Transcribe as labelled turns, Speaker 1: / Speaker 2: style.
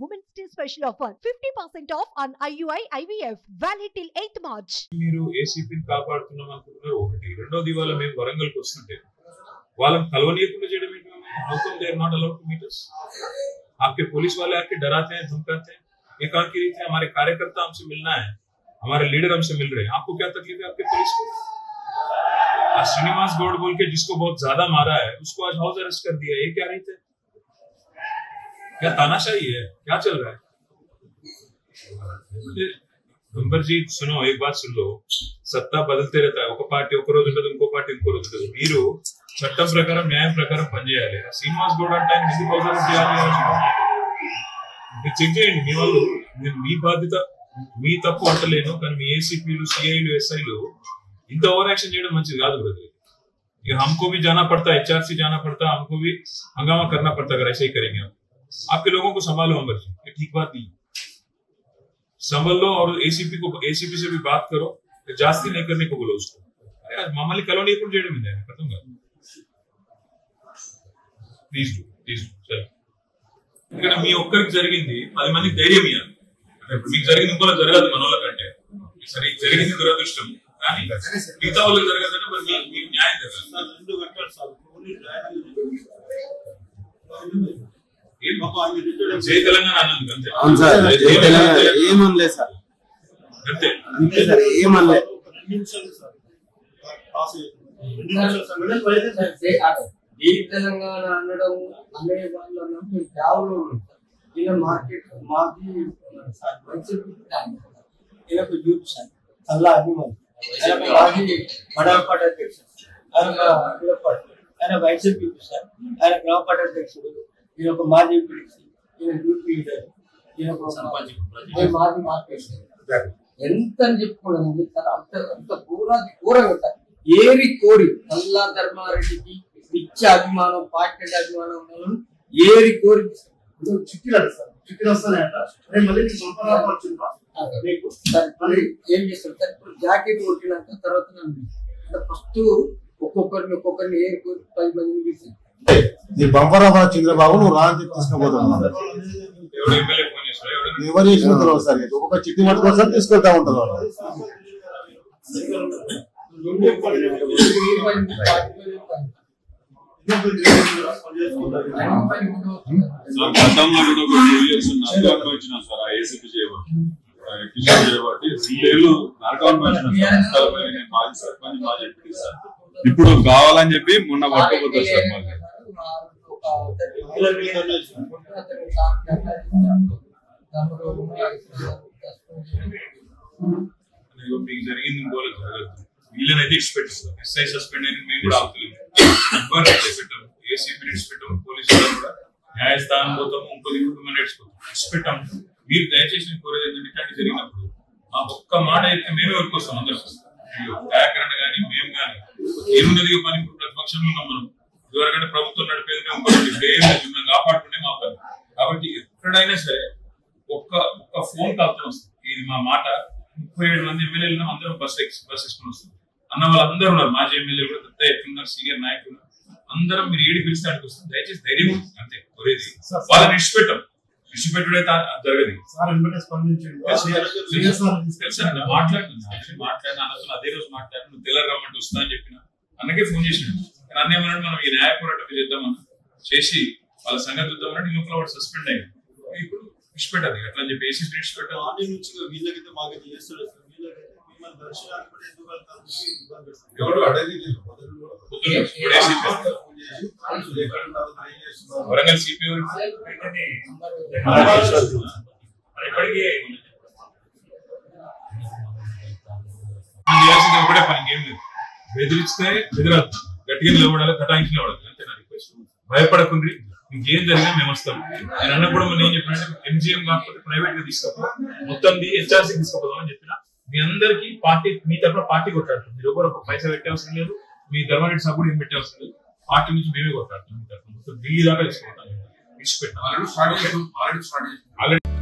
Speaker 1: Women's Day special offer 50% off on IUI IVF valid till 8th March.
Speaker 2: మీరు ఏసీపీని కాపాడుతున్నాం అనుకుంటున్నారు ఒకటి. రెండోది వాళ్ళ మేము వరంగల్కి వస్తుంటే వాళ్ళని కలవనీయకుండా చేయడం ఏంటి? How come they are not allowed to meet us? आपके पुलिस वाले आके डराते हैं, धमकाते हैं, ये कहाँ की रीत है? हमारे कार्यकर्ता हमसे मिलना है, हमारे लीडर हमसे मिल रहे हैं, आपको क्या तकलीफ है? आपके पुलिस को श्रीनिवास गौड़ बोल के जिसको बहुत ज्यादा मारा है उसको आज हाउस अरेस्ट कर दिया, ये क्या रीत है? क्या तानाशाही है? क्या चल रहा है? गंबरजीत सुनो, एक बात सुन लो, सत्ता बदलते रहता है, ఒక పార్టీ ఒక రోజు ఉంటుంది, ఇంకో పార్టీ ఇంకో రోజు ఉంటుంది. మీరు చట్టం ప్రకారం న్యాయం ప్రకారం పనిచేయాలి. శ్రీనివాస్ గౌడ్ అంటే ఆయన ఎందుకు అవసరం చేయాలి? చెక్ చేయండి మీ వాళ్ళు. మీ బాధ్యత, మీ తప్పు అంటలేను, కానీ మీ ఏసీపీలు సిఐలు ఎస్ఐలు ఇంత ఓవర్ యాక్షన్ చేయడం మంచిది కాదు బ్రదర్. ये हमको भी जाना पड़ता है, एचआरसी जाना पड़ता है, हमको भी हंगामा करना पड़ता है. अगर ऐसे ही करेंगे आपके लोगों को संभालो अंबर जी, ये ठीक बात नहीं. संभल लो और एसीपी से भी बात करो, जास्ती नहीं करने को बोलो उसको. अरे आज मामली कॉलोनी को जेड में है खत्म कर. प्लीज डू चल. ఇక్కడ మీ ఒక్కరికి జరిగింది 10 మందికి ధైర్యం ఇవ్వాలి. అంటే మీకు జరిగింది ఇంకోలా జరగదు మనోళ్ళ కంటే. సరే జరిగింది దురదృష్టం, కానీ మిగతా వాళ్ళకి జరగదంటే మరి మీకు న్యాయం జరగదు. జై తెలంగాణ అన్నది అంతే.
Speaker 3: అవును సార్, జై తెలంగాణ ఏమనలే సార్,
Speaker 2: అంతే
Speaker 3: ఏమనలే.
Speaker 4: ఈ తెలంగాణ అనడం అనే వాళ్ళు అన్నప్పుడు యావలో ఈయన మార్కెట్ మాది ఈయనకు యూత్ సార్ చాలా అభిమానం. మాది మండలపాట అధ్యక్షుడు, ఆయన వైస్ ఎంపీ సార్, ఆయన గ్రామపాట అధ్యక్షుడు, ఈయన ఒక మాజీ ఎంపీడీసీ, ఈయన యూత్ లీడర్, ఈయన మాజీ మార్కెట్. ఎంత అని చెప్పుకోవడం సార్, అంత ఘోరంగా ఏరి కోరి నల్లా ధర్మారెడ్డికి పిచ్చి అభిమానం, పార్టీ అభిమానం ఏరి కోరి
Speaker 5: చిక్కిరాడు సార్, చిక్కిర వస్తానంట.
Speaker 4: ఏం చేస్తారు సార్? ఇప్పుడు జాకెట్ కొట్టినాక తర్వాత నన్ను ఫస్ట్ ఒక్కొక్కరిని ఏరి కోరి 10 మందిని తీసి
Speaker 3: నీ బంపరాబాద్ చంద్రబాబు నువ్వు రాని తీసుకుపోతున్నావు. ఎవరు చేసిన తర్వాత సార్ ఒక్కొక్క చిట్టి మట్టుకోసం తీసుకెళ్తా ఉంటారు వాళ్ళు.
Speaker 6: గతంలో కూడా వచ్చిన సార్ ఆ ఏసీపీ చేయబట్టి కిషోర్ చేయబట్టి 2 ఏళ్ళు నరకం మాజీ సర్పంచ్ మాజీ ఎంపీ సార్. ఇప్పుడు కావాలని చెప్పి మొన్న పట్టుకుపోతారు సార్.
Speaker 2: మీకు జరిగింది ఇంకోలో జరగదు. వీళ్ళనైతే ఇచ్చిపెట్టిస్తాం. ఎస్ఐ సస్పెండ్ అయిన మేము కూడా ఆపుతలేము, పెట్టాము, ఏసీపీ ఇచ్చిపెట్టాము, పోలీసులు కూడా న్యాయస్థానం పోతాము, ఇంకొక మనం ఇచ్చిపెట్టాము. మీరు దయచేసి కోరేది ఏంటంటే ఇట్లాంటి జరిగినప్పుడు ఆ ఒక్క మాట అయితే మేమే వరకొస్తాం. అందరూ వ్యాకరణ కానీ మేము కానీ ఏమున్నది పని ప్రతిపక్షంలో ఉన్నాం మనం. ఇదివరకంటే ప్రభుత్వం నడిపేది మేము కాపాడుకుంటే మాట్లాడు. కాబట్టి ఎక్కడైనా సరే ఒక్క ఫోన్ కాల్తో వస్తుంది. ఇది మా మాట. 37 మంది ఎమ్మెల్యేలు అందరం బస్ ఎక్స్కొని వస్తుంది. అన్న వాళ్ళందరూ ఉన్నారు, మాజీ ఎమ్మెల్యేలు కూడా పెద్ద ఎత్తున్నారు, సీనియర్ నాయకులు అందరం. మీరు ఏడు పిలిచినట్టు వస్తుంది. దయచేసి ధైర్యం అంతే కోరేది. వాళ్ళని విడిచిపెట్టుడైతే జరగదు. మాట్లాడిన అన్నతో అదే రోజు మాట్లాడి నువ్వు తెల్ల రమ్మంటే వస్తా అని చెప్పిన అన్నకే ఫోన్ చేసినాడు. కానీ అన్న ఏమన్నాడు, మనం ఈ న్యాయ పోరాటం చేద్దామన్నా చేసి వాళ్ళ సంగతి చూద్దామన్నట్టు ఇంకొక వాడు సస్పెండ్ అయ్యాడు. ఇప్పుడు విడిచిపెట్టాలి అట్లా అని చెప్పి ఏసీ విడిచిపెట్టాలి.
Speaker 5: వీళ్ళకైతే మాకు చేస్తాడు సార్.
Speaker 2: ఎవరు వరంగల్ సిపి చేయాల్సింది ఒకటే పని, ఏం లేదు. బెదిరిస్తే బెదిరాదు, గట్టిగా నిలబడాలి, కటాయించి నిలబడాలి, అంతే నా రిక్వెస్ట్. భయపడకుండ్రి, ఇంకేం జరిగినా మేము వస్తాం. నేను అన్న కూడా నేను చెప్పినట్టు ఎంజిఎం కాకపోతే ప్రైవేట్ గా తీసుకోపో, మొత్తం హెచ్ఆర్సీ తీసుకోపోదాం అని చెప్పిన. మీ అందరికి పార్టీ, మీ తరఫున పార్టీ కొట్టాడుతుంది. మీరు ఎవరు ఒక పైసా పెట్టే అవసరం లేదు, మీ ధర్మరెడ్డి సాబ్ కూడా ఏం పెట్టే అవసరం లేదు. పార్టీ నుంచి మేమే కొట్టాడుతున్నాం. మీ తరఫున మొత్తం ఢిల్లీ దాకా తీసుకోవటాం. విడిచిపెట్టాం ఆల్రెడీ.